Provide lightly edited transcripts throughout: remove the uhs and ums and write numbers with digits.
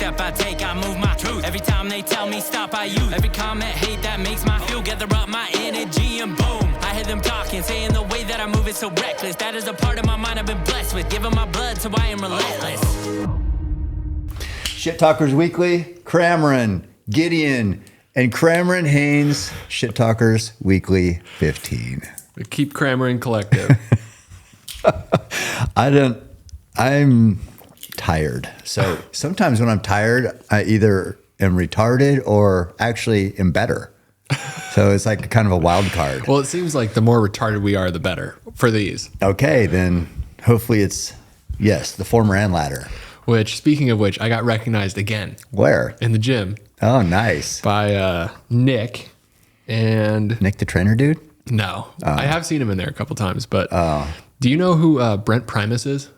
step I take, I move my truth. Every time they tell me stop, I use every comment, hate that makes my fuel. Gather up my energy and boom, I hear them talking, saying the way that I move is so reckless. That is a part of my mind I've been blessed with, giving my blood so I am relentless. Shit Talkers Weekly, Cameron, Gideon, and Cameron Haynes. Shit Talkers Weekly 15. Keep Cameron collective. I'm tired. So sometimes when I'm tired, I either am retarded or actually am better. So it's like kind of a wild card. Well, it seems like the more retarded we are, the better for these. Okay, then hopefully it's, yes, the former and latter. Which, speaking of which, I got recognized again. Where? In the gym. Oh, nice. By Nick. And Nick the trainer dude? No. I have seen him in there a couple times, but do you know who Brent Primus is?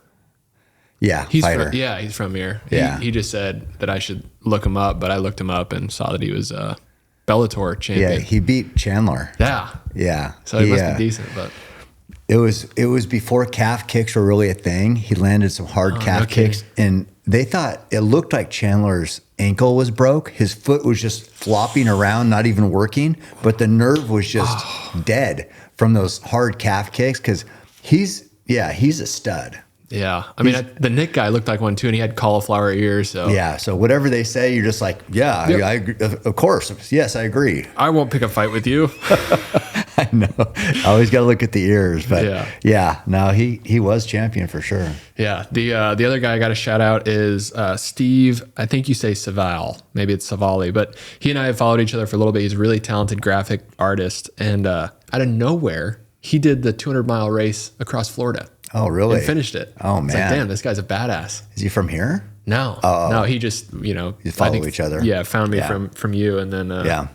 Yeah, he's fighter. He's from here. Yeah. He just said that I should look him up, but I looked him up and saw that he was Bellator champion. Yeah, he beat Chandler. Yeah. Yeah. So he must be decent, but it was before calf kicks were really a thing. He landed some hard calf kicks, and they thought it looked like Chandler's ankle was broke. His foot was just flopping around, not even working, but the nerve was just dead from those hard calf kicks because he's a stud. Yeah. I mean, the Nick guy looked like one too, and he had cauliflower ears. So yeah. So whatever they say, you're just like, yeah, yep. I agree. Of course. Yes, I agree. I won't pick a fight with you. I know. I always got to look at the ears, but yeah. No, he was champion for sure. Yeah. The other guy I got to shout out is Steve. I think you say Saval. Maybe it's Savali, but he and I have followed each other for a little bit. He's a really talented graphic artist, and out of nowhere, he did the 200-mile race across Florida. Oh, really? And finished it. Oh, man. It's like, damn, this guy's a badass. Is he from here? No. No, he just, You follow each other. Yeah, found me from you. And then,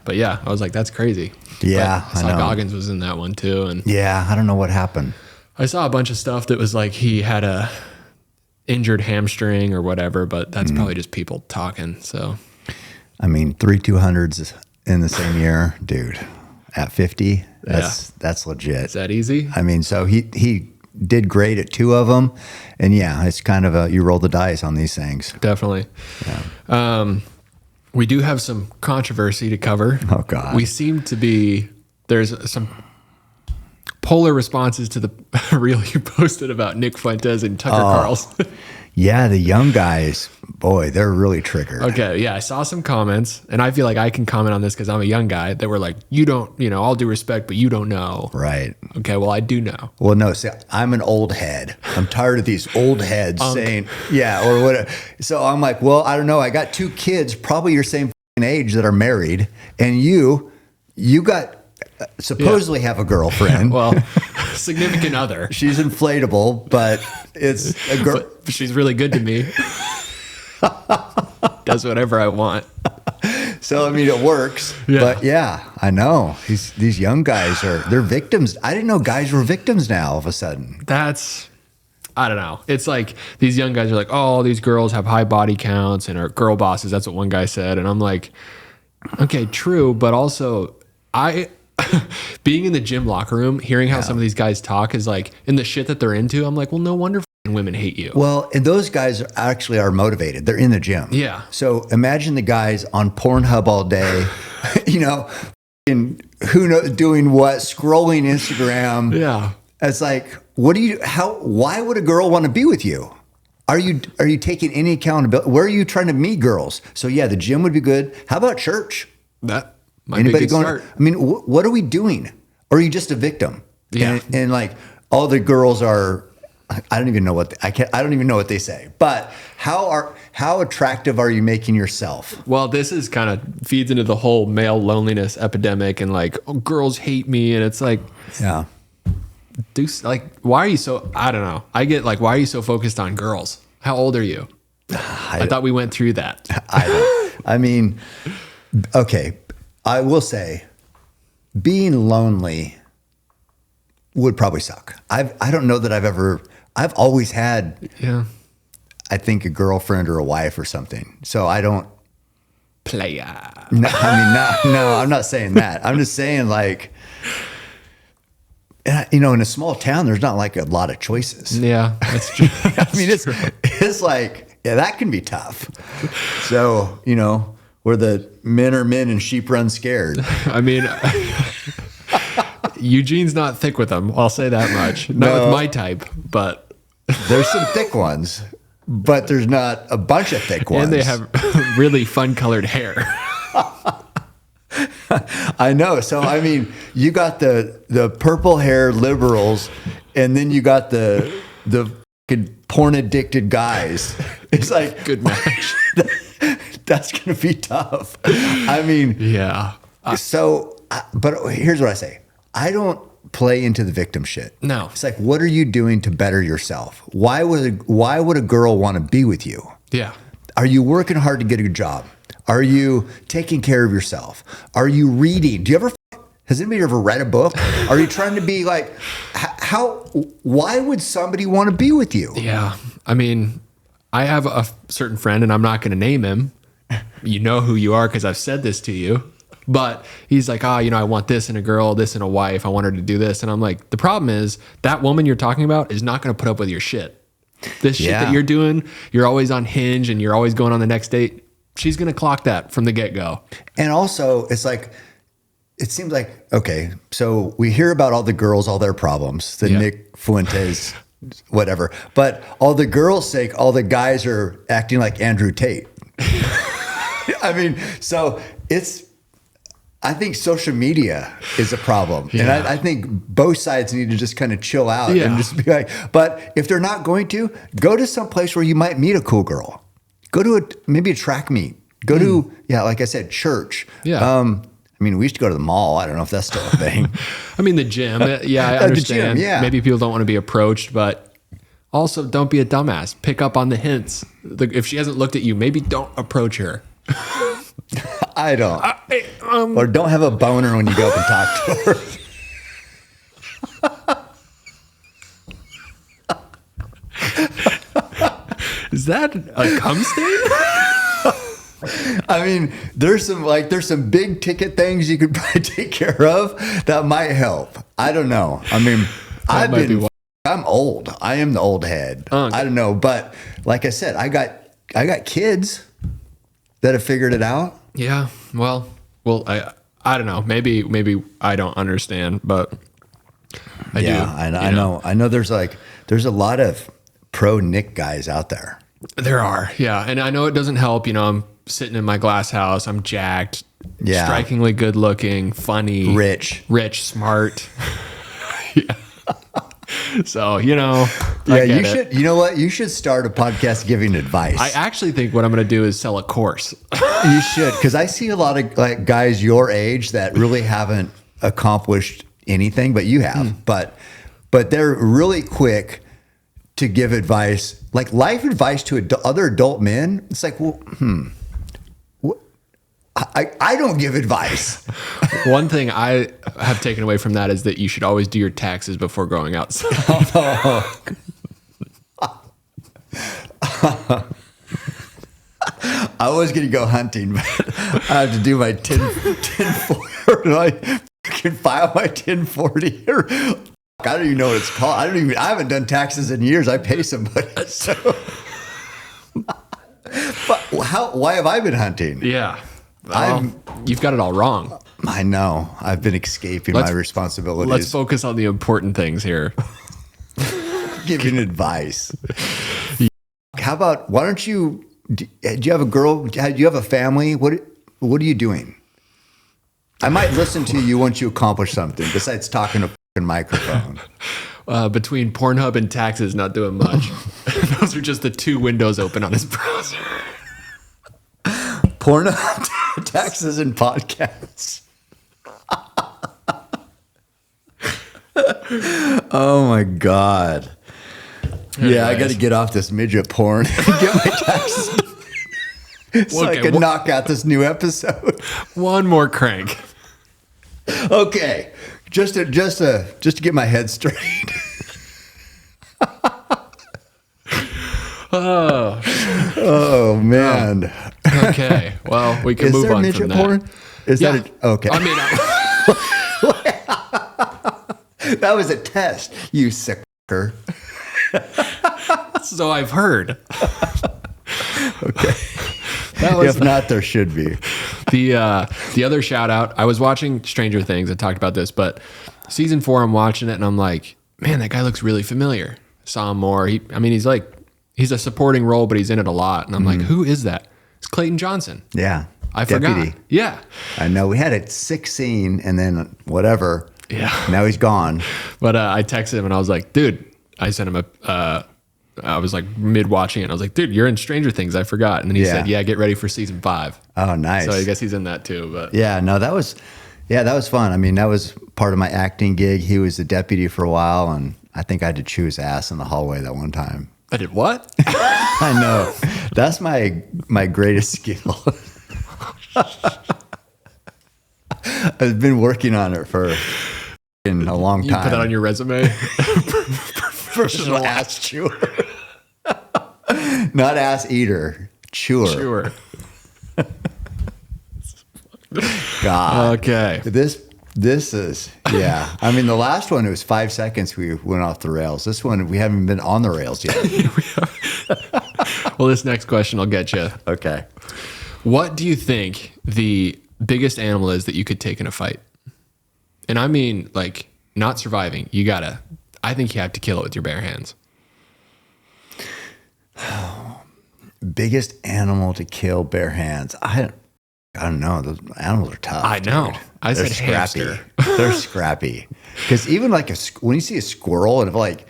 but yeah, I was like, that's crazy. Yeah, I saw Goggins was in that one too. And yeah, I don't know what happened. I saw a bunch of stuff that was like he had a injured hamstring or whatever, but that's probably just people talking. So, I mean, 3 200s in the same year, dude, at 50, that's legit. Is that easy? I mean, so he did great at 2 of them, and yeah, it's kind of you roll the dice on these things. Definitely. Yeah. We do have some controversy to cover. Oh God. We seem to be, there's some polar responses to the reel you posted about Nick Fuentes and Tucker Carlson. Yeah, the young guys, boy, they're really triggered. Okay, yeah, I saw some comments, and I feel like I can comment on this because I'm a young guy, that were like, you don't, all due respect, but you don't know. Right. Okay, well, I do know. Well, no, see, I'm an old head. I'm tired of these old heads saying, yeah, or whatever. So I'm like, well, I don't know. I got 2 kids, probably your same age, that are married, and you got supposedly have a girlfriend. Well, significant other. She's inflatable, but it's a girl. But she's really good to me. Does whatever I want. So, I mean, it works. Yeah. But yeah, I know. These young guys they're victims. I didn't know guys were victims now all of a sudden. I don't know. It's like these young guys are like, oh, these girls have high body counts and are girl bosses. That's what one guy said. And I'm like, okay, true. But also being in the gym locker room, hearing how some of these guys talk is like, in the shit that they're into, I'm like, well, no wonder women hate you. Well, and those guys are motivated. They're in the gym. Yeah. So imagine the guys on Pornhub all day, who knows, doing what, scrolling Instagram. Yeah. It's like, why would a girl want to be with you? Are you taking any accountability? Where are you trying to meet girls? So yeah, the gym would be good. How about church? That might be a good start. I mean, what are we doing? Or are you just a victim? Yeah. And like all the girls are, I don't even know I don't even know what they say. But how attractive are you making yourself? Well, this is kind of feeds into the whole male loneliness epidemic and like, oh, girls hate me, and it's like, yeah. Why are you so? I don't know. I get like, why are you so focused on girls? How old are you? I thought we went through that. I mean, okay. I will say, being lonely would probably suck. I don't know that I've always had, I think, a girlfriend or a wife or something. So I don't. Playa. No, I'm not saying that. I'm just saying, like, in a small town, there's not like a lot of choices. Yeah, that's true. I mean, it's like, Yeah, that can be tough. So, where the men are men and sheep run scared. I mean, Eugene's not thick with them. I'll say that much. Not with my type, but there's some thick ones, but there's not a bunch of thick ones. And they have really fun colored hair. I know. So, I mean, you got the purple hair liberals, and then you got the porn addicted guys. It's like good match. That's going to be tough. I mean, yeah. But here's what I say. I don't play into the victim shit. No. It's like, what are you doing to better yourself? Why would a girl want to be with you? Yeah. Are you working hard to get a job? Are you taking care of yourself? Are you reading? Has anybody ever read a book? Are you trying to be like, why would somebody want to be with you? Yeah. I mean, I have a certain friend, and I'm not going to name him. You know who you are because I've said this to you. But he's like, I want this in a girl, this in a wife. I want her to do this. And I'm like, the problem is that woman you're talking about is not going to put up with your shit. This shit that you're doing, you're always on Hinge and you're always going on the next date. She's going to clock that from the get-go. And also, it's like, it seems like, okay, so we hear about all the girls, all their problems, the Nick Fuentes, whatever. But all the girls' sake, all the guys are acting like Andrew Tate. I mean, so I think social media is a problem. Yeah. And I think both sides need to just kind of chill out and just be like, but if they're not going to, go to some place where you might meet a cool girl. Go to maybe a track meet. Go to, like I said, church. Yeah. I mean, we used to go to the mall. I don't know if that's still a thing. I mean, the gym. Yeah, I understand. The gym, Maybe people don't want to be approached, but also don't be a dumbass. Pick up on the hints. If she hasn't looked at you, maybe don't approach her. I don't. Or don't have a boner when you go up and talk to her. Is that a cum state? I mean, there's some big ticket things you could probably take care of that might help. I don't know. I mean, I'm old. I am the old head. I don't know, but like I said, I got kids that have figured it out. Yeah. Well, I don't know. Maybe I don't understand, but I do. I know. There's a lot of pro Nick guys out there. There are, yeah. And I know it doesn't help. I'm sitting in my glass house. I'm jacked, strikingly good looking, funny, rich, smart. Yeah. So, you should, you know what? You should start a podcast giving advice. I actually think what I'm going to do is sell a course. You should, because I see a lot of like guys your age that really haven't accomplished anything, but you have. But they're really quick to give advice, like life advice to other adult men. It's like, well, I don't give advice. One thing I have taken away from that is that you should always do your taxes before going outside. I was going to go hunting, but I have to do my 1040. I can file my 1040 here. I don't even know what it's called. I haven't done taxes in years. I pay somebody. So. But why have I been hunting? Yeah. You've got it all wrong. I know. I've been escaping my responsibilities. Let's focus on the important things here. Giving advice. How about, why don't you, do you have a girl? Do you have a family? What are you doing? I might listen to you once you accomplish something besides talking to a microphone. Between Pornhub and taxes, not doing much. Those are just the two windows open on his browser. Pornhub, taxes, and podcasts. Oh my God. Anyways. Yeah, I got to get off this midget porn and get my taxes so I can knock out this new episode. One more crank. Okay, just to get my head straight. Oh man. Okay, well we can move on from that. Porn? Is that okay? I mean, that was a test, you sucker. So I've heard. Okay. Was, if not, there should be. The other shout out, I was watching Stranger Things. I talked about this, but season 4, I'm watching it and I'm like, man, that guy looks really familiar. Saw him more. He's a supporting role, but he's in it a lot. And I'm like, who is that? It's Clayton Johnson. Yeah. I Deputy. forgot. Yeah. I know. We had a sick scene and then whatever. Yeah. Now he's gone. But I texted him and I was like, dude, I sent him I was like mid watching it. And I was like, dude, you're in Stranger Things. I forgot. And then he said, yeah, get ready for season 5. Oh, nice. So I guess he's in that too. But yeah, no, that was fun. I mean, that was part of my acting gig. He was the deputy for a while, and I think I had to chew his ass in the hallway that one time. I did what? I know. That's my greatest skill. I've been working on it for in a long time. You put that on your resume? Personal ass chewer. Not ass eater. Chewer. God. Okay. This is, yeah. I mean, the last one, it was 5 seconds we went off the rails. This one, we haven't been on the rails yet. Well, this next question will get you. Okay. What do you think the biggest animal is that you could take in a fight? And I mean, like, not surviving. I think you have to kill it with your bare hands. Biggest animal to kill bare hands. I don't know. Those animals are tough. I know. Dude. I They're said scrappy. hamster. They're scrappy. Because even like when you see a squirrel and it like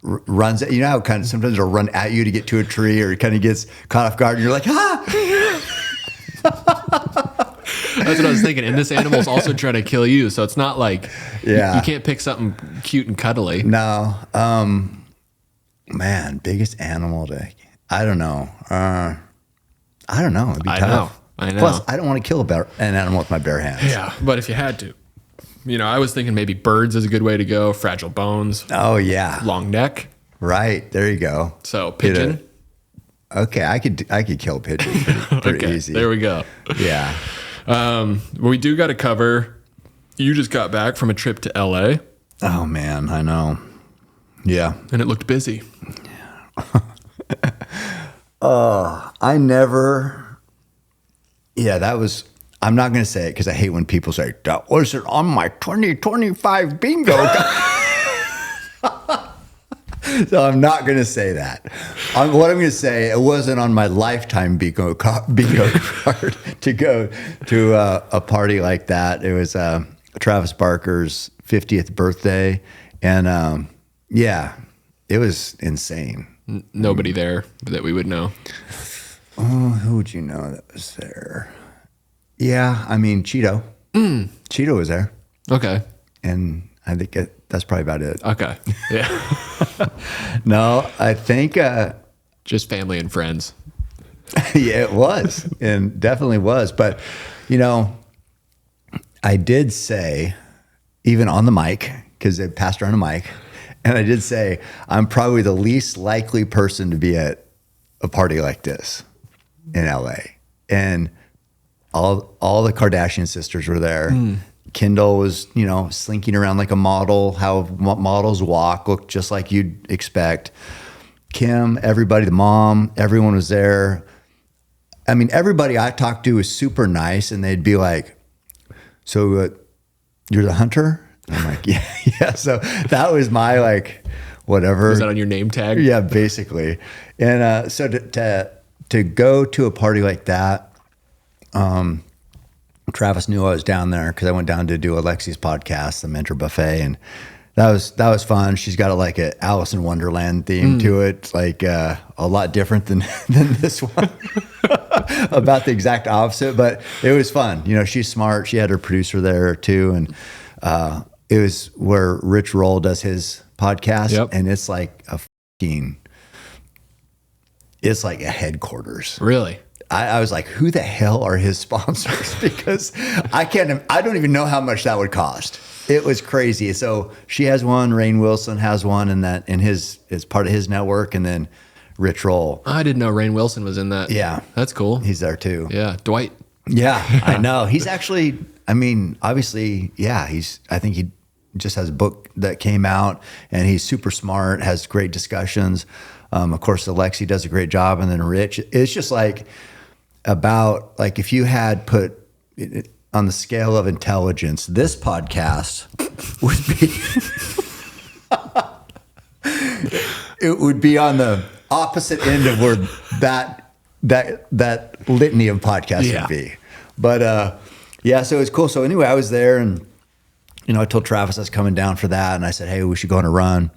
runs at you, know how kind of sometimes it'll run at you to get to a tree, or it kind of gets caught off guard and you're like, ah. That's what I was thinking. And this animal's also trying to kill you. So it's not like you can't pick something cute and cuddly. No. Man, biggest animal to, I don't know. It'd be tough. I know. Plus, I don't want to kill an animal with my bare hands. Yeah, but if you had to. I was thinking maybe birds is a good way to go. Fragile bones. Oh, yeah. Long neck. Right. There you go. So pigeon. Okay, I could kill a pigeon pretty easy. There we go. Yeah. We do got to cover. You just got back from a trip to LA. Oh man, I know. Yeah. And it looked busy. I never. Yeah, that was. I'm not going to say it because I hate when people say that wasn't on my 2025 bingo. So I'm not going to say that. What I'm going to say, it wasn't on my lifetime bingo card to go to a party like that. It was Travis Barker's 50th birthday. And yeah, it was insane. Nobody there that we would know. Oh, who would you know that was there? Yeah, I mean, Chito. Chito was there. Okay. And I think that's probably about it. Okay. Yeah. No, I think... just family and friends. Yeah, it was. And definitely was. But, I did say, even on the mic, because they passed around a mic, and I did say, I'm probably the least likely person to be at a party like this in LA. And all the Kardashian sisters were there. Kendall was, slinking around like a model, how models walk, looked just like you'd expect. Kim, everybody, the mom, everyone was there. I mean, everybody I talked to was super nice, and they'd be like, so you're the hunter? And I'm like, yeah. So that was my whatever. Was that on your name tag? Yeah, basically. And so to go to a party like that, Travis knew I was down there because I went down to do Alexi's podcast, the Mentor Buffet, and that was fun. She's got an Alice in Wonderland theme to it. It's a lot different than this one. About the exact opposite, but it was fun. She's smart. She had her producer there too, and it was where Rich Roll does his podcast. Yep. And it's like it's like a headquarters. Really? I was like, who the hell are his sponsors? Because I don't even know how much that would cost. It was crazy. So she has one, Rainn Wilson has one, and it's part of his network, and then Rich Roll. I didn't know Rainn Wilson was in that. Yeah. That's cool. He's there too. Yeah. Dwight. Yeah, I know. He's actually, obviously, yeah, I think he just has a book that came out, and he's super smart, has great discussions. Of course, Alexi does a great job, and then Rich. It's just like about like if you had put it on the scale of intelligence, this podcast would be it would be on the opposite end of where that litany of podcasts would be. But yeah, so it's cool. So anyway, I was there, and I told Travis I was coming down for that, and I said, hey, we should go on a run.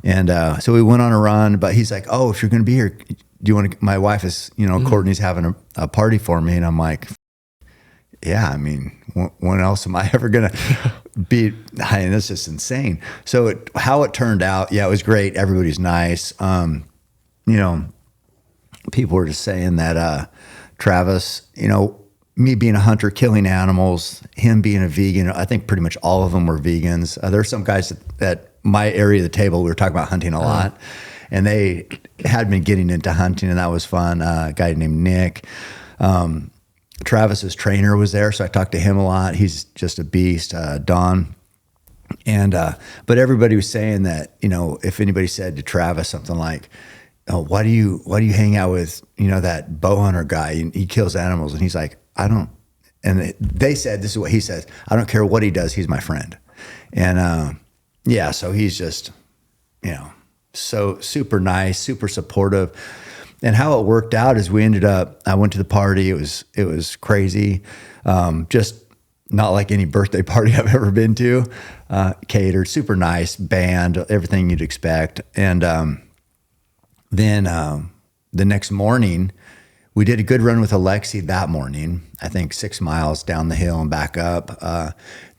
And so we went on a run, but he's like, oh, if you're going to be here, do you want to, my wife is, Courtney's having a party for me. And I'm like, yeah, I mean, when else am I ever going to be? I mean, that's just insane. So how it turned out, yeah, it was great. Everybody's nice. People were just saying that Travis, me being a hunter, killing animals, him being a vegan, I think pretty much all of them were vegans. There's some guys at my area of the table, we were talking about hunting a lot, and they had been getting into hunting, and that was fun. A guy named Nick. Travis's trainer was there, so I talked to him a lot. He's just a beast, Don. And but everybody was saying that, if anybody said to Travis something like, oh, why do you hang out with, that bow hunter guy? He kills animals. And he's like, I don't. And they said, this is what he says, I don't care what he does. He's my friend. And yeah, so he's just, so super nice, super supportive. And how it worked out is I went to the party. It was crazy. Just not like any birthday party I've ever been to. Catered, super nice, band, everything you'd expect. And then the next morning, we did a good run with Alexi that morning, I think 6 miles down the hill and back up.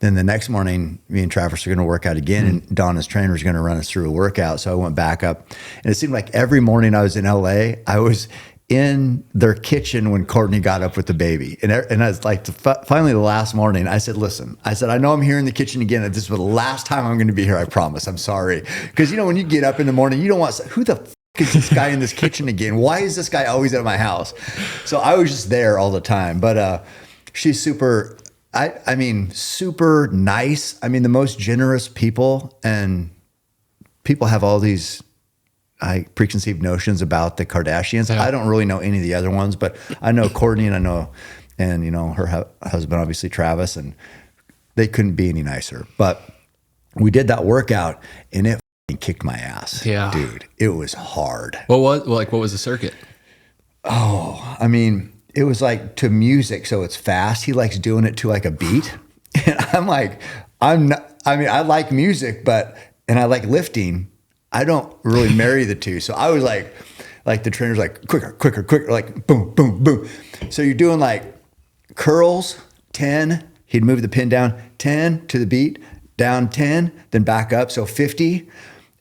Then the next morning, me and Travis are going to work out again, and Donna's trainer is going to run us through a workout. So I went back up, and it seemed like every morning I was in LA, I was in their kitchen when Courtney got up with the baby. And I was like, finally the last morning, I said, listen, I know I'm here in the kitchen again. This is the last time I'm going to be here. I promise. I'm sorry. Because, when you get up in the morning, you don't want, who the is this guy in this kitchen again? Why is this guy always at my house? So I was just there all the time. But she's super, I mean, super nice. I mean, the most generous people, and people have all these preconceived notions about the Kardashians. Yeah. I don't really know any of the other ones, but I know Courtney, and her husband, obviously Travis, and they couldn't be any nicer. But we did that workout, and it kicked my ass. Yeah, dude, it was hard. What was the circuit? Oh, I mean, it was like to music, so it's fast. He likes doing it to like a beat, and I'm like, I like music, and I like lifting. I don't really marry the two. So I was like the trainer's like, quicker, like boom, boom, boom. So you're doing like curls, 10. He'd move the pin down 10 to the beat, down 10, then back up. So 50.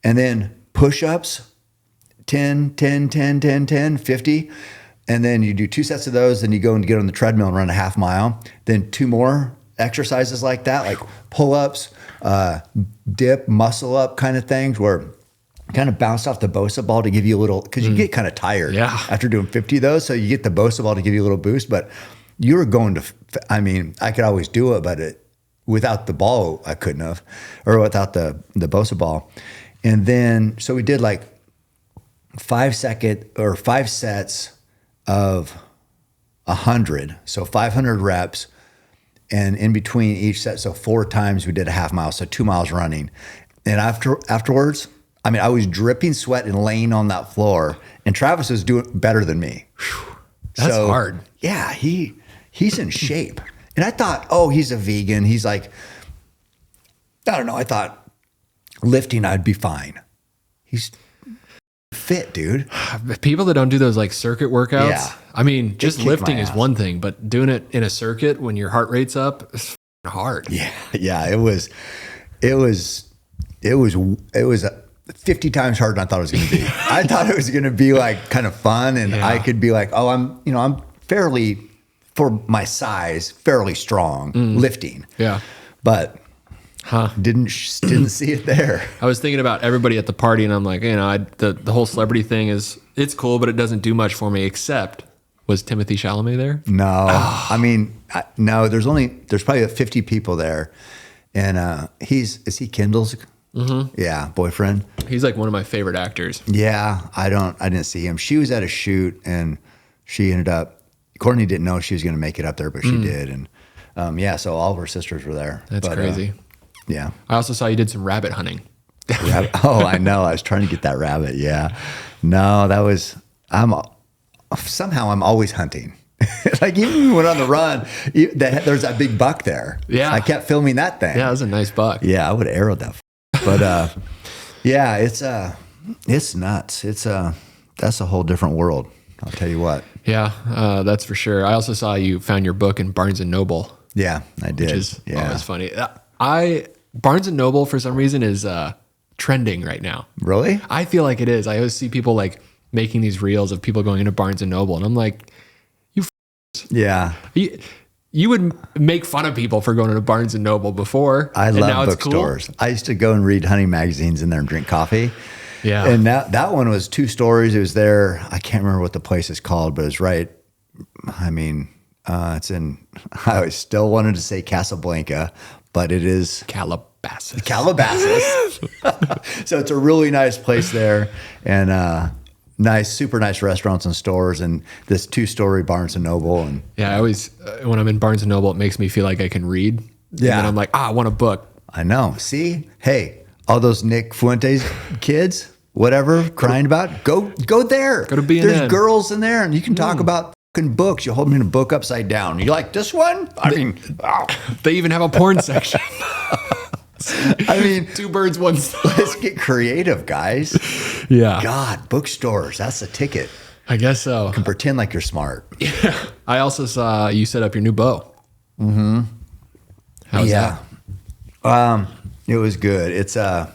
And then push-ups, 10, 10, 10, 10, 10, 50. And then you do 2 sets of those. Then you go and get on the treadmill and run a half mile. Then 2 more exercises like that, like pull-ups, dip, muscle up kind of things, where kind of bounce off the Bosa ball to give you a little, because you get kind of tired after doing 50 of those. So you get the Bosa ball to give you a little boost. But you were going to, I could always do it, but without the ball, I couldn't have, or without the Bosa ball. And then, so we did like 5 sets of 100. So 500 reps, and in between each set, so 4 times we did a half mile, so 2 miles running. And afterwards, I was dripping sweat and laying on that floor, and Travis was doing better than me. That's hard. Yeah, he's in shape. And I thought, oh, he's a vegan. He's like, I don't know. I thought lifting, I'd be fine. He's fit, dude. People that don't do those like circuit workouts, just lifting is one thing, but doing it in a circuit when your heart rate's up is hard. Yeah, it was 50 times harder than I thought it was going to be. I thought it was going to be like kind of fun, and I could be like, oh, I'm fairly, for my size, fairly strong lifting. Yeah, but didn't see it there. I was thinking about everybody at the party, and I'm like, the whole celebrity thing it's cool, but it doesn't do much for me. Except, was Timothée Chalamet there? No. No. There's probably 50 people there, and is he Kendall's Yeah, boyfriend. He's like one of my favorite actors. Yeah, I didn't see him. She was at a shoot and she ended up. Courtney didn't know she was going to make it up there, but she did. And yeah, so all of her sisters were there. That's crazy. Yeah. I also saw you did some rabbit hunting. Oh, I know. I was trying to get that rabbit. Yeah. No, somehow I'm always hunting. Like even when we went on the run, there's that big buck there. Yeah. I kept filming that thing. Yeah, that was a nice buck. Yeah, I would have arrowed that. But yeah, it's nuts. That's a whole different world. I'll tell you what. Yeah, that's for sure. I also saw you found your book in Barnes and Noble. Yeah, I did. Which is yeah. always funny. Barnes and Noble for some reason is trending right now. Really? I feel like it is. I always see people like making these reels of people going into Barnes and Noble, and I'm like, yeah. You would make fun of people for going to Barnes and Noble before. I love bookstores. Cool. I used to go and read hunting magazines in there and drink coffee. Yeah. And that one was 2 stories. It was there. I can't remember what the place is called, but it's right. I mean, it's in, I always still wanted to say Casablanca, but it is Calabasas. So it's a really nice place there, and super nice restaurants and stores, and this 2-story Barnes and Noble. And yeah, I always, when I'm in Barnes and Noble, it makes me feel like I can read. Yeah. And then I'm like, I want a book. I know. See, hey, all those Nick Fuentes kids, whatever, crying about, go there. Go to B&N. There's girls in there, and you can talk about fucking books. You hold them in a book upside down. You like this one? They even have a porn section. I mean, 2 birds, 1 stone. Let's get creative, guys. Yeah. God, bookstores. That's the ticket. I guess so. You can pretend like you're smart. Yeah. I also saw you set up your new bow. Mm-hmm. How's that? It was good. It's oh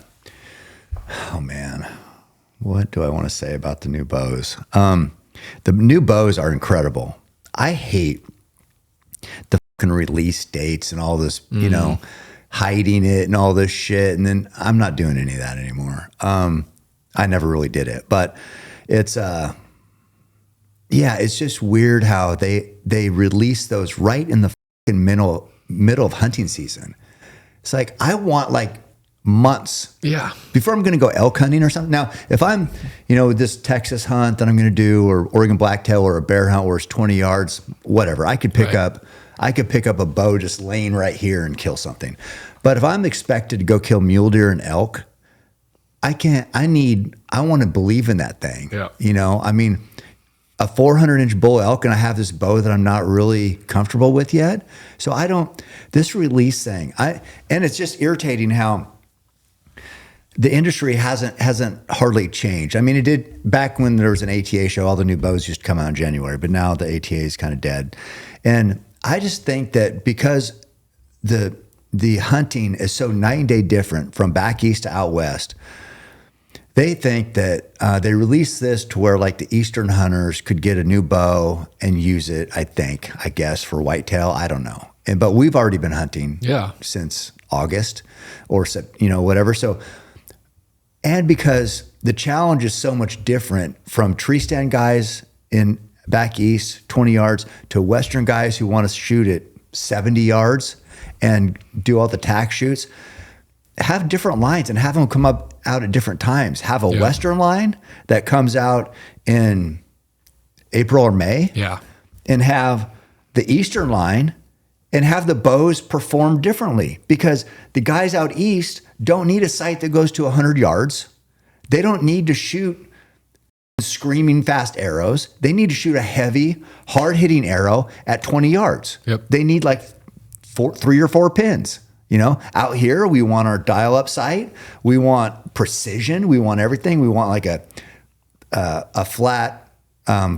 man, what do I want to say about the new bows? The new bows are incredible. I hate the fucking release dates and all this, you know, hiding it and all this shit. And then I'm not doing any of that anymore. I never really did it, but it's it's just weird how they release those right in the fucking middle of hunting season. It's like, I want like months before I'm going to go elk hunting or something. Now, if I'm, this Texas hunt that I'm going to do, or Oregon blacktail, or a bear hunt where it's 20 yards, whatever, I could pick up a bow just laying right here and kill something. But if I'm expected to go kill mule deer and elk, I can't. I want to believe in that thing. Yeah. I mean, a 400-inch bull elk, and I have this bow that I'm not really comfortable with yet. So this release thing, and it's just irritating how the industry hasn't hardly changed. I mean, it did back when there was an ATA show, all the new bows used to come out in January, but now the ATA is kind of dead. And I just think that because the hunting is so night and day different from back east to out west, they think that they released this to where like the eastern hunters could get a new bow and use it, I guess, for whitetail. I don't know. But we've already been hunting since August or whatever. So, and because the challenge is so much different from tree stand guys in back east, 20 yards, to western guys who want to shoot at 70 yards and do all the tack shoots, have different lines and have them come out at different times. Have a western line that comes out in April or May. Yeah. And have the eastern line and have the bows perform differently, because the guys out east don't need a sight that goes to 100 yards. They don't need to shoot screaming fast arrows. They need to shoot a heavy, hard-hitting arrow at 20 yards. Yep. They need like 3 or 4 pins. Out here, we want our dial-up sight. We want precision. We want everything. We want like a flat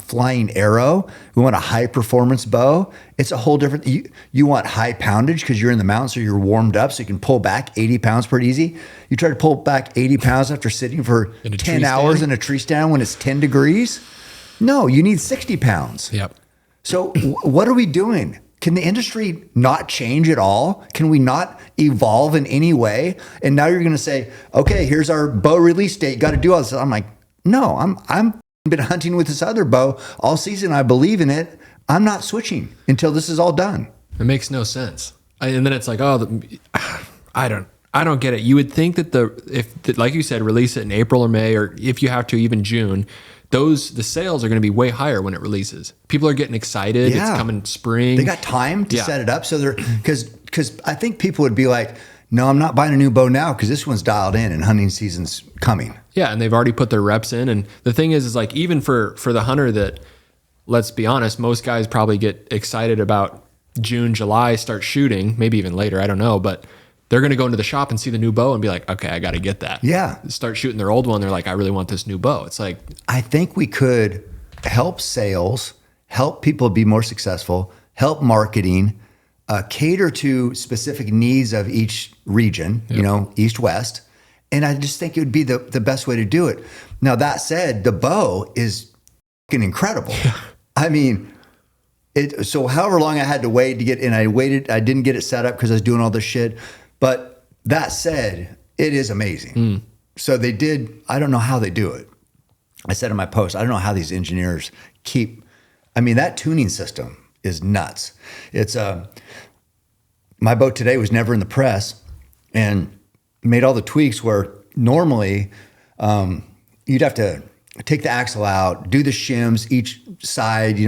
flying arrow. We want a high-performance bow. It's a whole different. You want high poundage because you're in the mountains, so you're warmed up, so you can pull back 80 pounds pretty easy. You try to pull back 80 pounds after sitting for 10 hours in a tree stand when it's 10 degrees. No, you need 60 pounds. Yep. So what are we doing? Can the industry not change at all? Can we not evolve in any way? And now you're going to say, okay, here's our bow release date. Got to do all this. I'm like, no, I'm been hunting with this other bow all season. I believe in it. I'm not switching until this is all done. It makes no sense. And then it's like, I I don't get it. You would think that like you said, release it in April or May, or if you have to, even June, the sales are going to be way higher when it releases. People are getting excited. Yeah. It's coming spring. They got time to set it up. So because I think people would be like, no, I'm not buying a new bow now because this one's dialed in and hunting season's coming. Yeah, and they've already put their reps in. And the thing is like, even for the hunter that, let's be honest, most guys probably get excited about June, July, start shooting, maybe even later, I don't know, but they're going to go into the shop and see the new bow and be like, okay, I got to get that. Yeah. Start shooting their old one. They're like, I really want this new bow. It's like, I think we could help sales, help people be more successful, help marketing, cater to specific needs of each region, east, west. And I just think it would be the best way to do it. Now, that said, the bow is fucking incredible. Yeah. I mean, so however long I had to wait to get in, I didn't get it set up because I was doing all this shit. But that said, it is amazing. So they did, I don't know how they do it. I said in my post, I don't know how these engineers that tuning system is nuts. It's my boat today was never in the press and made all the tweaks where normally you'd have to take the axle out, do the shims each side,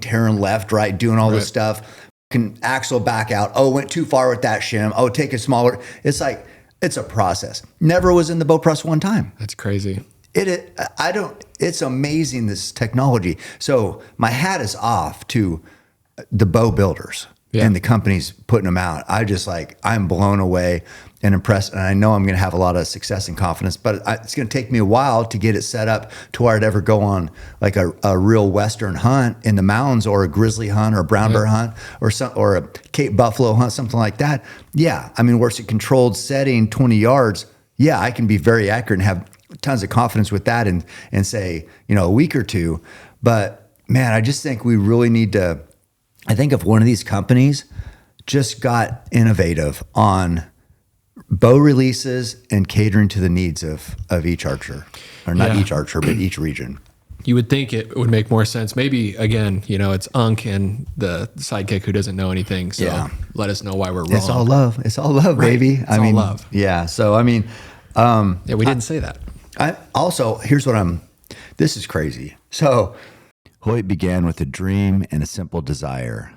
tearing left, right, doing all this stuff. Can axle back out. Oh, went too far with that shim. Oh, take it smaller. It's like, it's a process. Never was in the bow press one time. That's crazy. It's amazing, this technology. So my hat is off to the bow builders and the companies putting them out. I'm blown away and impressed. And I know I'm going to have a lot of success and confidence, but it's going to take me a while to get it set up to where I'd ever go on like a real Western hunt in the mountains, or a grizzly hunt, or a brown bear hunt, or a Cape buffalo hunt, something like that. Yeah. I mean, where it's a controlled setting, 20 yards. Yeah. I can be very accurate and have tons of confidence with that and say, a week or two. But man, I just think we really need to, I think if one of these companies just got innovative on bow releases and catering to the needs of each archer, or not each archer, but each region. You would think it would make more sense. Maybe, again, it's Unk and the sidekick who doesn't know anything. So let us know why we're wrong. It's all love. It's all love, right. Baby. It's all love. Yeah. So, we didn't say that. This is crazy. So Hoyt began with a dream and a simple desire: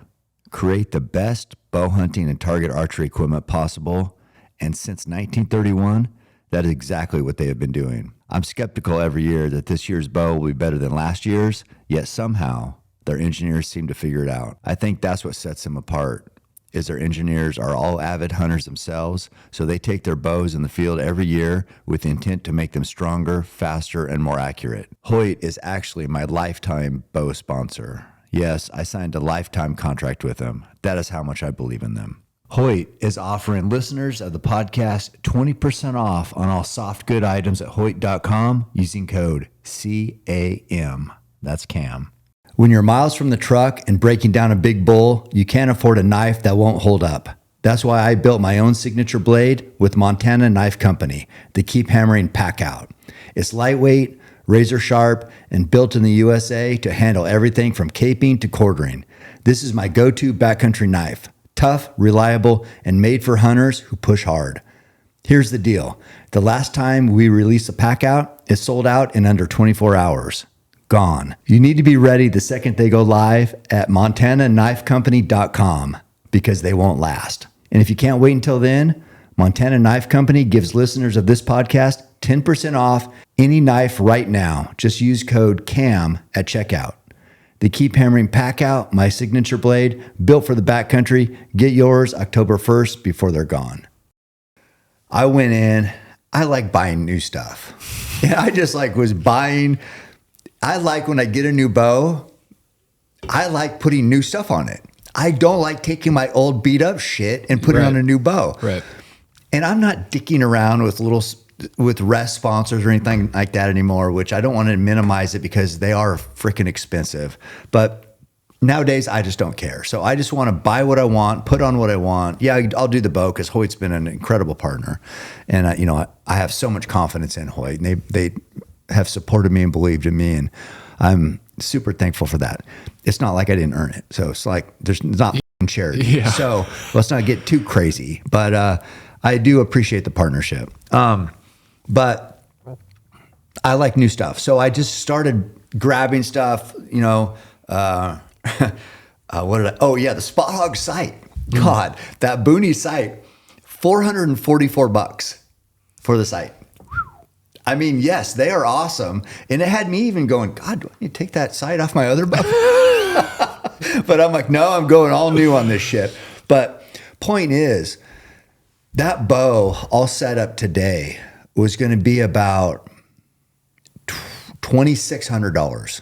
create the best bow hunting and target archery equipment possible. And since 1931, that is exactly what they have been doing. I'm skeptical every year that this year's bow will be better than last year's, yet somehow their engineers seem to figure it out. I think that's what sets them apart, is their engineers are all avid hunters themselves, so they take their bows in the field every year with the intent to make them stronger, faster, and more accurate. Hoyt is actually my lifetime bow sponsor. Yes, I signed a lifetime contract with them. That is how much I believe in them. Hoyt is offering listeners of the podcast 20% off on all soft good items at Hoyt.com using code CAM. That's CAM. When you're miles from the truck and breaking down a big bull, you can't afford a knife that won't hold up. That's why I built my own signature blade with Montana Knife Company, the Keep Hammering Pack Out. It's lightweight, razor sharp, and built in the USA to handle everything from caping to quartering. This is my go-to backcountry knife. Tough, reliable, and made for hunters who push hard. Here's the deal. The last time we released a pack out, it sold out in under 24 hours. Gone. You need to be ready the second they go live at montanaknifecompany.com because they won't last. And if you can't wait until then, Montana Knife Company gives listeners of this podcast 10% off any knife right now. Just use code CAM at checkout. The Keep Hammering Pack Out, my signature blade, built for the backcountry. Get yours October 1st before they're gone. I went in. I like buying new stuff. And I just was buying. I like when I get a new bow, I like putting new stuff on it. I don't like taking my old beat up shit and putting on a new bow. Right. And I'm not dicking around with rest sponsors or anything like that anymore, which I don't want to minimize it because they are freaking expensive. But nowadays, I just don't care. So I just want to buy what I want, put on what I want. Yeah, I'll do the bow because Hoyt's been an incredible partner. And, I have so much confidence in Hoyt. And they have supported me and believed in me. And I'm super thankful for that. It's not like I didn't earn it. So it's like, it's not charity. Yeah. So let's not get too crazy. But I do appreciate the partnership. But I like new stuff. So I just started grabbing stuff, you know, what did I, oh yeah, the Spot Hog site. God, that Booney site, $444 for the site. I mean, yes, they are awesome. And it had me even going, God, do I need to take that site off my other bow? But I'm like, no, I'm going all new on this shit. But point is, that bow all set up today was going to be about $2,600.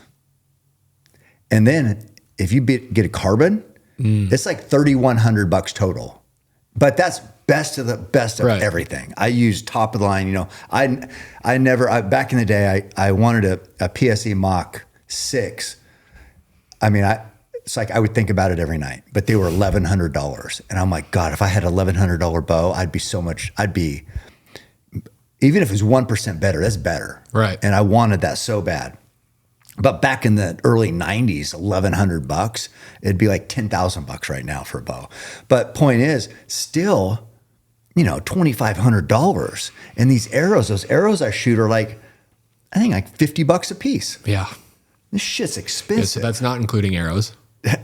And then if you get a carbon, it's like $3,100 total. But that's best of the best of everything. I use top of the line. You know, I never back in the day I wanted a PSE Mach 6. I mean, it's like I would think about it every night, but they were $1,100, and I'm like, God, if I had an $1,100 bow, I'd be even if it was 1% better, that's better, right? And I wanted that so bad. But back in the early 90s, $1,100, it'd be like $10,000 right now for a bow. But point is, still, you know, $2,500. And these arrows, those arrows I shoot are like, I think like $50 a piece. Yeah. This shit's expensive. Yeah, so that's not including arrows.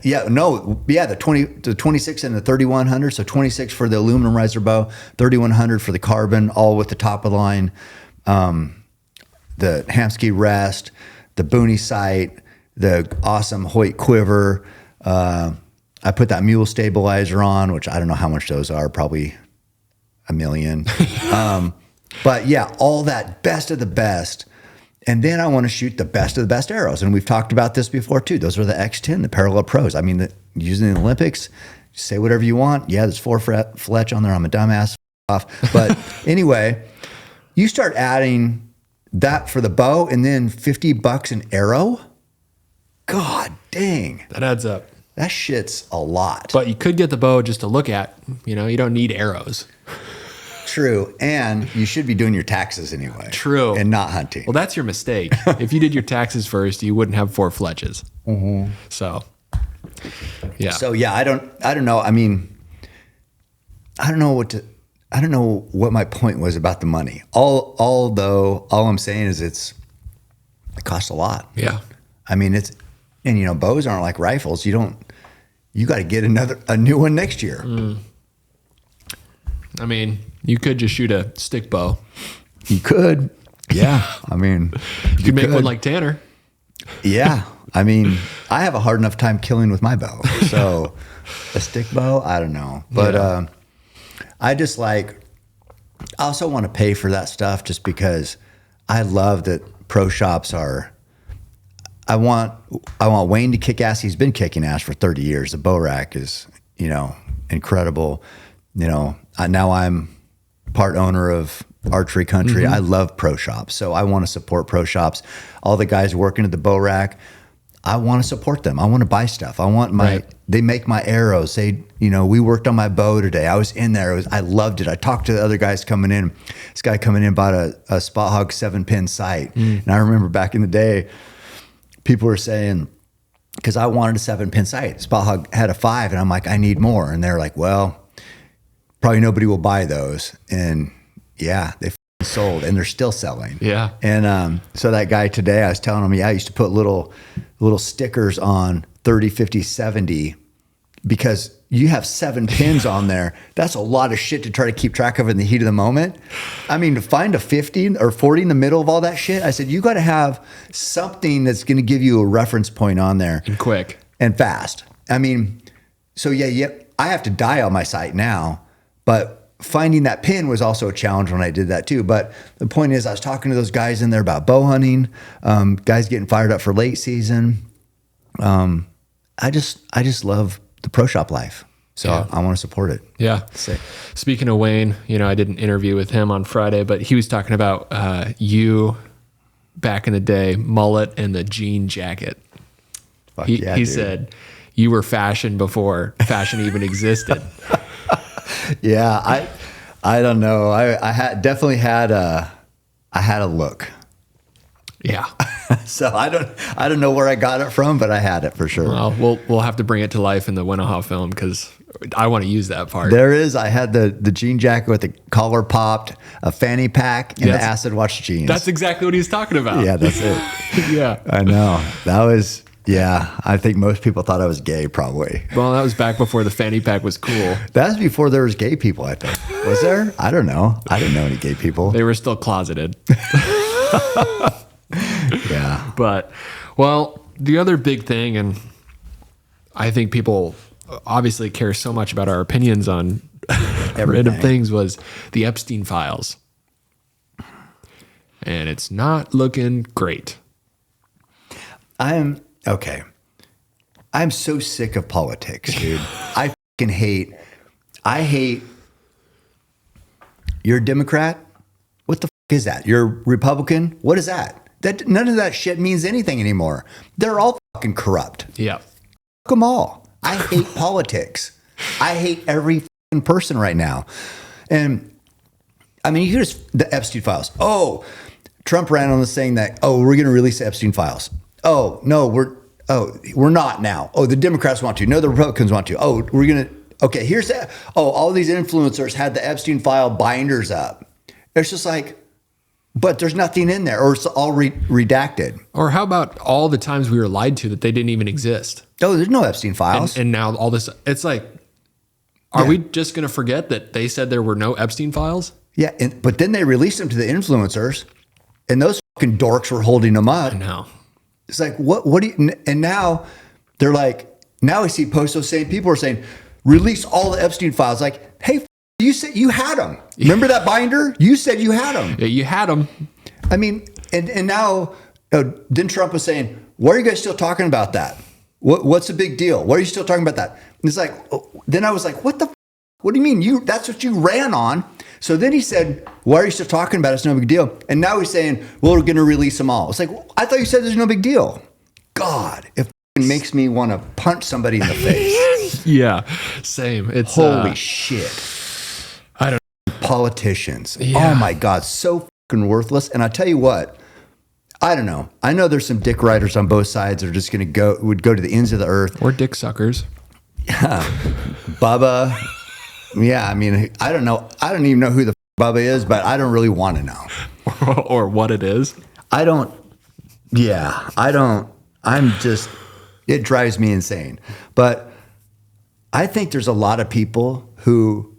Yeah, no, yeah, the 26 and the 3,100. So 26 for the aluminum riser bow, 3,100 for the carbon, all with the top of the line, the Hamsky rest, the Booney sight, the awesome Hoyt quiver. I put that mule stabilizer on, which I don't know how much those are, probably $1 million. But yeah, all that best of the best. And then I want to shoot the best of the best arrows. And we've talked about this before too. Those are the X10, the Parallel Pros. I mean, using the Olympics, say whatever you want. Yeah, there's 4 Fletch on there. I'm a dumbass off. But anyway, you start adding that for the bow and then $50 an arrow. God dang. That adds up. That shit's a lot. But you could get the bow just to look at. You know, you don't need arrows. True. And you should be doing your taxes anyway. True. And not hunting. Well, that's your mistake. If you did your taxes first, you wouldn't have 4 Fletches. Mm-hmm. So, yeah. So, yeah, I don't know. I mean, I don't know what my point was about the money. Although all I'm saying is it costs a lot. Yeah. I mean, and you know, bows aren't like rifles. You got to get a new one next year. I mean, you could just shoot a stick bow. You could. Yeah. I mean, you could make one like Tanner. Yeah. I mean, I have a hard enough time killing with my bow. So a stick bow, I don't know. But I also want to pay for that stuff just because I love that pro shops I want Wayne to kick ass. He's been kicking ass for 30 years. The bow rack is, you know, incredible. You know, now I'm part owner of Archery Country. I love pro shops. So I want to support pro shops. All the guys working at the bow rack, I want to support them. I want to buy stuff. I want they make my arrows. You know, we worked on my bow today. I was in there. I loved it. I talked to the other guys coming in. This guy coming in bought a Spot Hog 7-pin sight. And I remember back in the day, people were saying, because I wanted a 7-pin sight. Spot Hog had a 5, and I'm like, I need more. And they're like, well, probably nobody will buy those. And yeah, they sold, and they're still selling. Yeah. And so that guy today, I was telling him, yeah, I used to put little stickers on 30, 50, 70 because you have 7 pins on there. That's a lot of shit to try to keep track of in the heat of the moment. I mean, to find a 50 or 40 in the middle of all that shit, I said, you got to have something that's going to give you a reference point on there. And quick. And fast. I mean, so yeah, I have to dial my sight now, but finding that pin was also a challenge when I did that too. But the point is, I was talking to those guys in there about bow hunting, guys getting fired up for late season. I just love the pro shop life. So yeah. I want to support it. Yeah. Sick. Speaking of Wayne, you know, I did an interview with him on Friday, but he was talking about you back in the day, mullet and the jean jacket. He said you were fashion before fashion even existed. Yeah, I don't know. I definitely had a look. Yeah. So I don't know where I got it from, but I had it for sure. Well, we'll have to bring it to life in the Winnahaw film because I want to use that part. There is. I had the jean jacket with the collar popped, a fanny pack, and the acid wash jeans. That's exactly what he's talking about. Yeah, that's it. Yeah. I know. That was, yeah, I think most people thought I was gay, probably. Well, that was back before the fanny pack was cool. That was before there was gay people, I think. Was there? I don't know. I didn't know any gay people. They were still closeted. Yeah. But, well, the other big thing, and I think people obviously care so much about our opinions on random things, was the Epstein files. And it's not looking great. I'm so sick of politics, dude. I hate, you're a Democrat? What the is that? You're a Republican? What is that? None of that shit means anything anymore. They're all fucking corrupt. Yeah. Fuck them all. I hate politics. I hate every fucking person right now. And I mean, you just, the Epstein files. Oh, Trump ran on this saying that, oh, we're going to release the Epstein files. Oh, no, we're not now. Oh, the Democrats want to. No, the Republicans want to. Oh, we're going to, okay, here's that. Oh, all these influencers had the Epstein file binders up. It's just like, but there's nothing in there, or it's all redacted. Or how about all the times we were lied to that they didn't even exist? Oh, there's no Epstein files. And now all this, it's like, are we just going to forget that they said there were no Epstein files? Yeah, but then they released them to the influencers, and those fucking dorks were holding them up. I know. It's like, what do you, and now they're like, now I see posts of saying, people are saying, release all the Epstein files. Like, hey, you said you had them. Remember that binder? You said you had them. Yeah, you had them. I mean, and now, then Trump was saying, why are you guys still talking about that? What's the big deal? Why are you still talking about that? And it's like, then I was like, what do you mean? That's what you ran on. So then he said, why are you still talking about it? It's no big deal. And now he's saying, well, we're going to release them all. It's like, I thought you said there's no big deal. God, it makes me want to punch somebody in the face. Yeah, same. It's holy shit. I don't know. Politicians. Yeah. Oh my God, so fucking worthless. And I tell you what, I don't know. I know there's some dick riders on both sides that are just going to would go to the ends of the earth. Or dick suckers. Yeah. Bubba. Yeah, I mean, I don't know. I don't even know who the Bubba is, but I don't really want to know. Or what it is. I'm just, it drives me insane. But I think there's a lot of people who,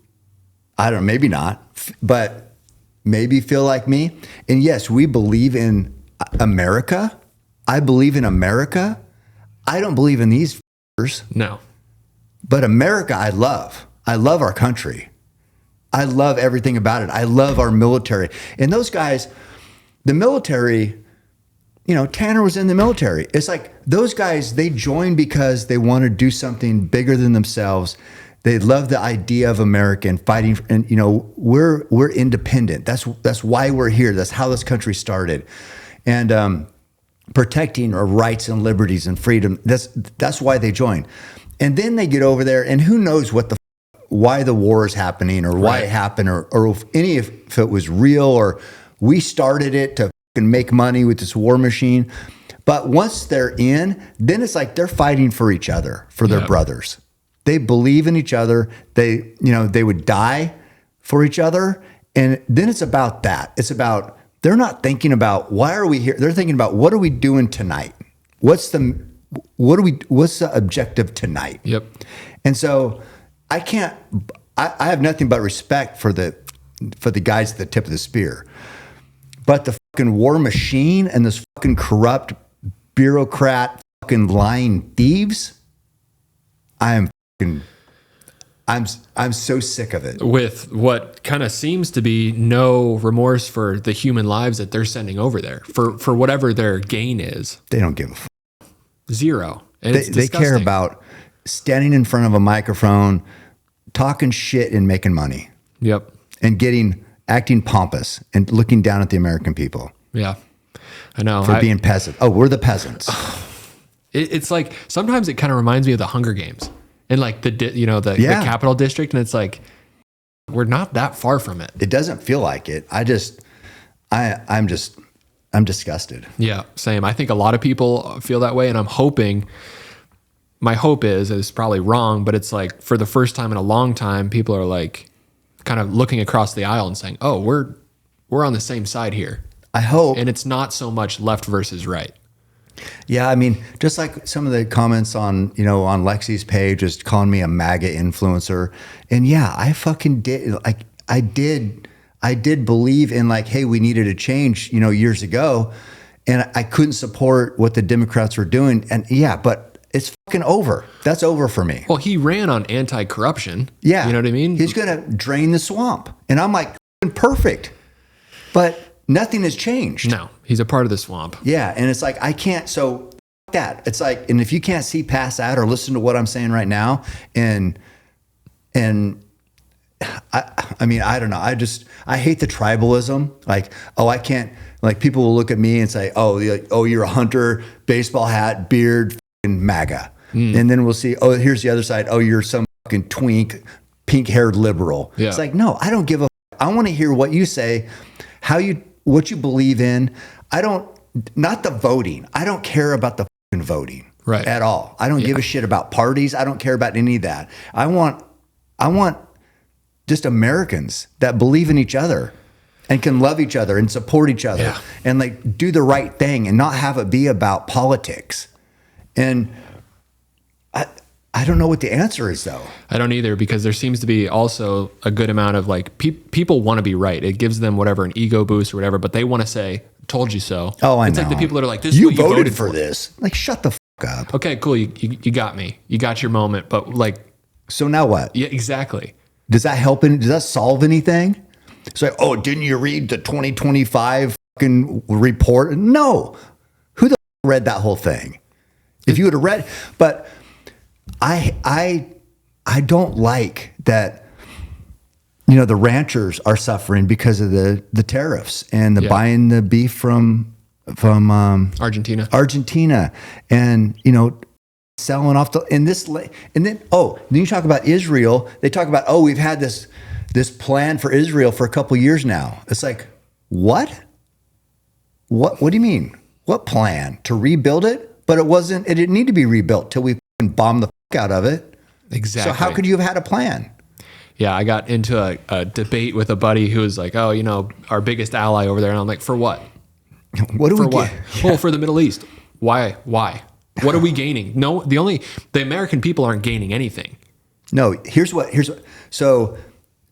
I don't know, maybe not, but maybe feel like me. And yes, we believe in America. I believe in America. I don't believe in these f***ers. No. But America, I love. I love our country. I love everything about it. I love our military. And those guys, the military, you know, Tanner was in the military. It's like those guys, they join because they want to do something bigger than themselves. They love the idea of America and fighting. And, you know, we're independent. That's why we're here. That's how this country started. And protecting our rights and liberties and freedom. That's why they join. And then they get over there, and who knows why the war is happening, or why it happened, or if it was real, or we started it to fucking make money with this war machine. But once they're in, then it's like they're fighting for each other, for their brothers. They believe in each other. They would die for each other. And then it's about that. It's about, they're not thinking about why are we here? They're thinking about what are we doing tonight? What's the objective tonight? Yep. And so I have nothing but respect for the guys at the tip of the spear. But the fucking war machine and this fucking corrupt bureaucrat fucking lying thieves, I'm so sick of it. With what kind of seems to be no remorse for the human lives that they're sending over there for whatever their gain is. They don't give a fuck. Zero. And they care about standing in front of a microphone, talking shit and making money. Yep. And acting pompous and looking down at the American people. Yeah. I know. For being peasants. Oh, we're the peasants. It's like, sometimes it kind of reminds me of the Hunger Games and like the Capital District. And it's like, we're not that far from it. It doesn't feel like it. I'm disgusted. Yeah, same. I think a lot of people feel that way. And I'm hoping my hope is, it's probably wrong, but it's like for the first time in a long time, people are like kind of looking across the aisle and saying, oh, we're on the same side here. I hope. And it's not so much left versus right. Yeah, I mean, just like some of the comments on, on Lexi's page, just calling me a MAGA influencer. And yeah, I fucking did. Like, I did believe in like, hey, we needed a change, years ago. And I couldn't support what the Democrats were doing. And yeah, but it's fucking over. That's over for me. Well, he ran on anti-corruption. Yeah. You know what I mean? He's going to drain the swamp. And I'm like, perfect. But nothing has changed. No, he's a part of the swamp. Yeah. And it's like, I can't. So that it's like, and if you can't see past that or listen to what I'm saying right now, and I mean, I don't know. I hate the tribalism. Like, oh, I can't, like people will look at me and say, oh, you're a hunter, baseball hat, beard, fucking MAGA. And then we'll see, oh, here's the other side. Oh, you're some fucking twink, pink haired liberal. Yeah. It's like, no, I don't give a, I want to hear what you say, what you believe in. Not the voting. I don't care about the fucking voting right. at all. I don't give a shit about parties. I don't care about any of that. I want just Americans that believe in each other and can love each other and support each other and like do the right thing and not have it be about politics. And I don't know what the answer is though. I don't either, because there seems to be also a good amount of like people want to be right. It gives them whatever, an ego boost or whatever, but they want to say, told you so. Oh, I know. It's like the people that are like, this you is what you voted for this. Like, shut the fuck up. Okay, cool. You got me. You got your moment, but like. So now what? Yeah, exactly. Does that help? Does that solve anything? It's like, oh, didn't you read the 2025 fucking report? No. Who the fuck read that whole thing? If you would have read, but I don't like that, the ranchers are suffering because of the tariffs and the buying the beef from Argentina and, selling off and then you talk about Israel. They talk about, oh, we've had this plan for Israel for a couple of years now. It's like, what do you mean? What plan? To rebuild it? But it didn't need to be rebuilt till we bombed the fuck out of it. Exactly. So how could you have had a plan? Yeah, I got into a debate with a buddy who was like, oh, our biggest ally over there. And I'm like, for what? What do for we what? get? Well, for the Middle East. Why? What are we gaining? No, the American people aren't gaining anything. No, here's what. So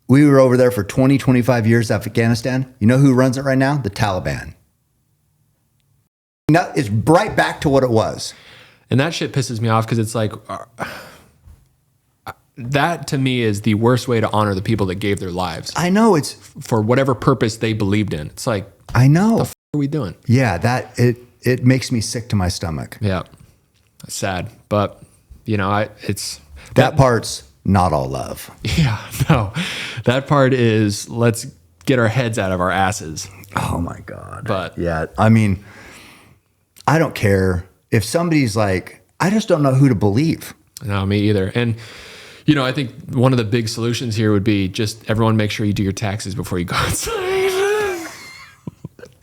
we were over there for 20, 25 years, Afghanistan. You know who runs it right now? The Taliban. No, it's right back to what it was. And that shit pisses me off because it's like, that to me is the worst way to honor the people that gave their lives. I know it's for whatever purpose they believed in. It's like, I know. What the f are we doing? Yeah, it makes me sick to my stomach. Yeah. Sad, but it's that part's not all love. Yeah, no, that part is let's get our heads out of our asses. Oh my God. But yeah, I mean, I don't care if somebody's like, I just don't know who to believe. No, me either. And I think one of the big solutions here would be just everyone make sure you do your taxes before you go outside.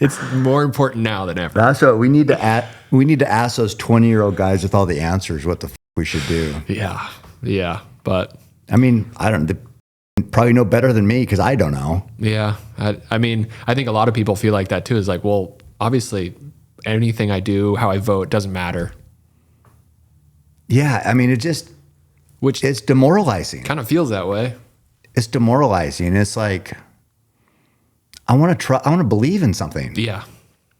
It's more important now than ever. That's what we need to ask. We need to ask those 20-year-old guys with all the answers what the f we should do. Yeah. But I mean, they probably know better than me because I don't know. Yeah, I mean, I think a lot of people feel like that too. Is like, well, obviously, anything I do, how I vote, doesn't matter. Yeah, I mean, it's demoralizing. Kind of feels that way. It's demoralizing. It's like, I want to believe in something. Yeah.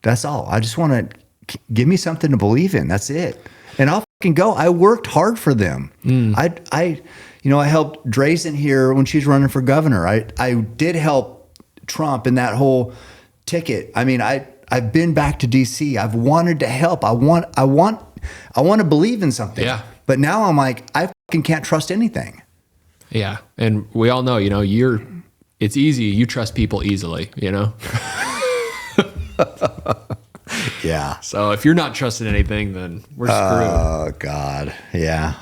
That's all. I just want to give me something to believe in. That's it. And I'll fucking go. I worked hard for them. I helped Drazen here when she's running for governor. I did help Trump in that whole ticket. I mean, I've been back to DC. I've wanted to help. I want to believe in something. Yeah. But now I'm like, I fucking can't trust anything. Yeah. And we all know, it's easy. You trust people easily, Yeah. So if you're not trusting anything, then we're screwed. Oh God. Yeah.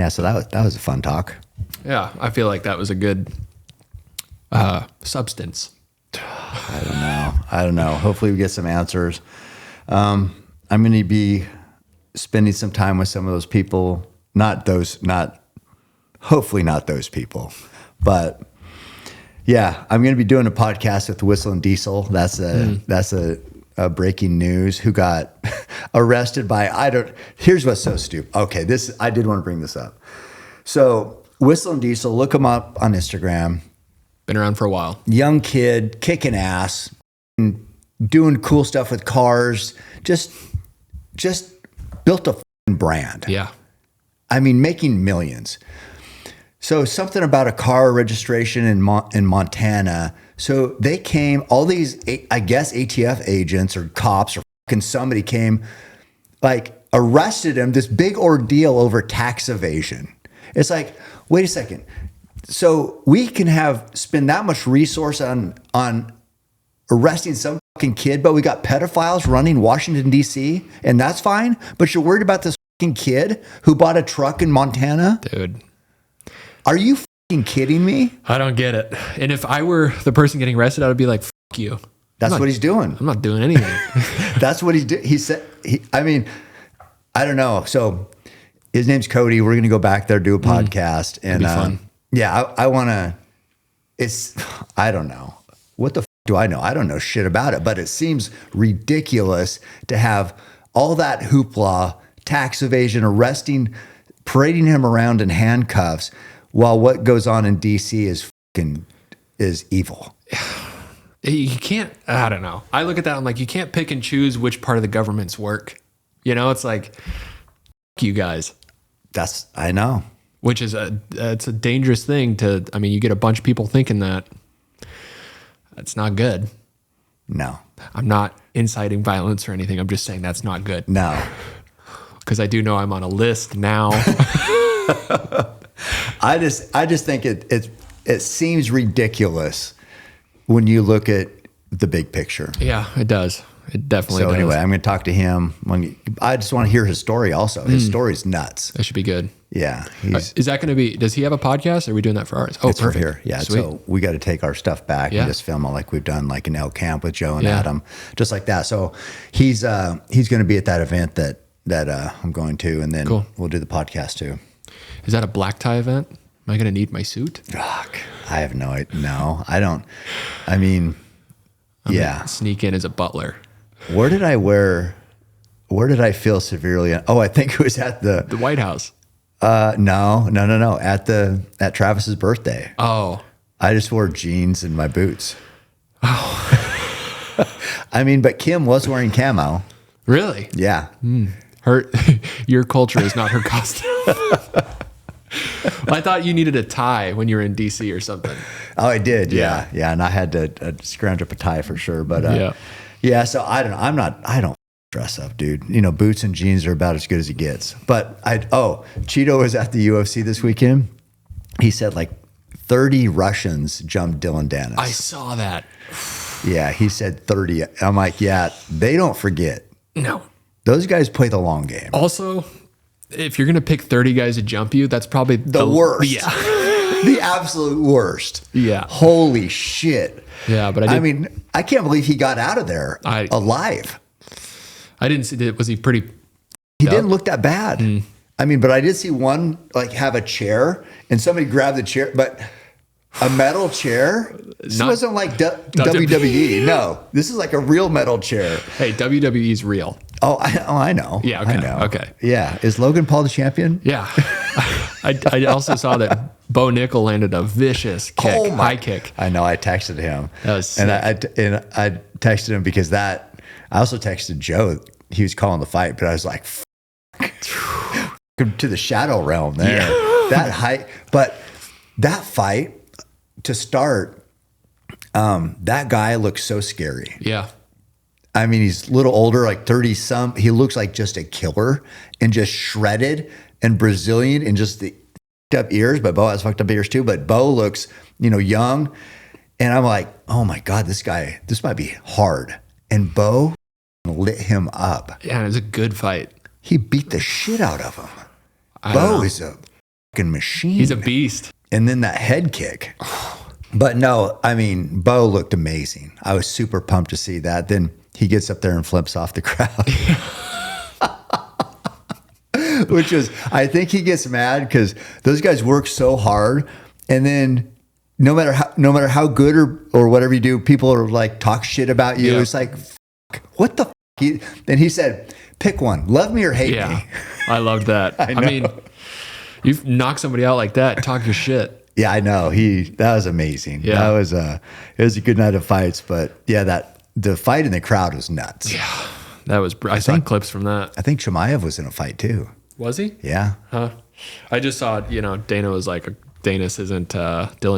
So that was a fun talk. Yeah. I feel like that was a good substance. I don't know. Hopefully we get some answers. I'm going to be spending some time with some of those people. Hopefully not those people, but yeah, I'm going to be doing a podcast with WhistlinDiesel. That's a breaking news. Who got arrested by Here's what's so stupid. Okay, I did want to bring this up. So WhistlinDiesel, look him up on Instagram. Been around for a while. Young kid, kicking ass, doing cool stuff with cars. Just built a brand. Yeah. I mean, making millions. So something about a car registration in Montana. So they came, all these, I guess, ATF agents or cops or fucking somebody came, like arrested him, this big ordeal over tax evasion. It's like, wait a second. So we can spend that much resource on arresting some fucking kid, but we got pedophiles running Washington, D.C., and that's fine? But you're worried about this fucking kid who bought a truck in Montana? Dude. Are you fucking kidding me? I don't get it. And if I were the person getting arrested, I would be like, fuck you. That's what he's doing. I'm not doing anything. That's what he did. He said, I don't know. So his name's Cody. We're going to go back there, do a podcast. And be fun. Yeah, I want to, I don't know. What the do I know? I don't know shit about it, but it seems ridiculous to have all that hoopla, tax evasion, parading him around in handcuffs while what goes on in DC is evil. You can't, I don't know. I look at that, I'm like, you can't pick and choose which part of the government's work. You know, it's like, you guys. I know. Which is it's a dangerous thing you get a bunch of people thinking that. That's not good. No. I'm not inciting violence or anything. I'm just saying that's not good. No. Because I do know I'm on a list now. I just think it seems ridiculous when you look at the big picture. Yeah, it does. It definitely does. So anyway, I'm going to talk to him. I just want to hear his story also. His story's nuts. That should be good. Yeah. Is that going to be, does he have a podcast or are we doing that for ours? Oh, it's perfect. Here. Yeah. Sweet. So we got to take our stuff back and just film it like we've done like an elk camp with Joe and Adam, just like that. So he's going to be at that event that I'm going to, and then we'll do the podcast too. Is that a black tie event? Am I going to need my suit? Fuck. I have no idea. No, I don't. I mean, I'm gonna sneak in as a butler. Where did I feel severely? I think it was at the White House. No. At Travis's birthday. Oh. I just wore jeans and my boots. Oh. But Kim was wearing camo. Really? Yeah. Your culture is not her costume. I thought you needed a tie when you were in DC or something. Oh, I did. Yeah. And I had to scrounge up a tie for sure. But yeah. So I don't know. I don't dress up, dude. You know, boots and jeans are about as good as it gets. But Chito was at the UFC this weekend. He said like 30 Russians jumped Dylan Dennis. I saw that. Yeah, he said 30. I'm like, yeah, they don't forget. No. Those guys play the long game. Also, if you're going to pick 30 guys to jump you, that's probably the worst. Yeah. The absolute worst. Yeah. Holy shit. Yeah, but I can't believe he got out of there alive. I didn't see that. Was he pretty? He didn't look that bad. But I did see one like have a chair and somebody grabbed the chair, but a metal chair. This wasn't like WWE. No, this is like a real metal chair. Hey, WWE's real. Oh, I know. Yeah, okay. I know. Okay. Yeah. Is Logan Paul the champion? Yeah. I also saw that Bo Nickla landed a vicious kick, high kick. I know. I texted him. That was sick. And I texted him because I also texted Joe. He was calling the fight, but I was like, to the shadow realm there. Yeah. That height. But that fight to start, that guy looks so scary. Yeah. He's a little older, like 30 some. He looks like just a killer and just shredded and Brazilian and just the fucked up ears. But Bo has fucked up ears too. But Bo looks, young. And I'm like, oh my God, this might be hard. And Bo lit him up. Yeah, it was a good fight. He beat the shit out of him. Bo is a fucking machine. He's a beast. And then that head kick. But no, Bo looked amazing. I was super pumped to see that. Then he gets up there and flips off the crowd. Which is, I think he gets mad because those guys work so hard, and then no matter how good or whatever you do, people are like talk shit about you. It's like, what the? Then he said, pick one, love me or hate me. I loved that. I mean, you knock somebody out like that, talk your shit. Yeah, I know. That was amazing. Yeah, it was a good night of fights. But yeah, the fight in the crowd was nuts. Yeah, that was. I saw clips from that. I think Chimaev was in a fight too. Was he? Yeah. Huh. I just saw. Dana was like, Dylan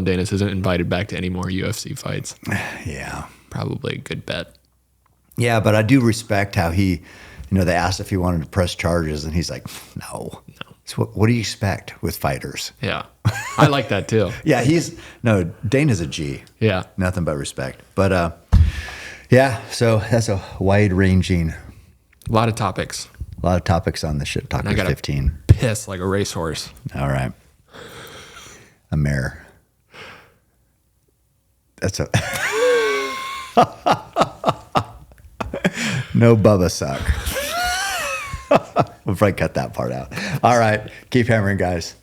Danis isn't invited back to any more UFC fights. Yeah, probably a good bet. Yeah, but I do respect how he. They asked if he wanted to press charges, and he's like, no. So what do you expect with fighters? Yeah. I like that too. Yeah, Dana's a G. Yeah. Nothing but respect. But yeah, so that's a wide-ranging. A lot of topics. A lot of topics on the Shit Talker 15. Piss like a racehorse. All right. A mare. That's a... No Bubba suck. We'll probably cut that part out. All right. Keep hammering, guys.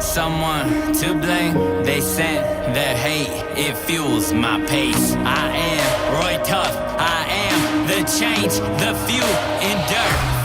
Someone to blame. They sent their hate. It fuels my pace. I am Roy Tough. I am the change, the fuel in dirt.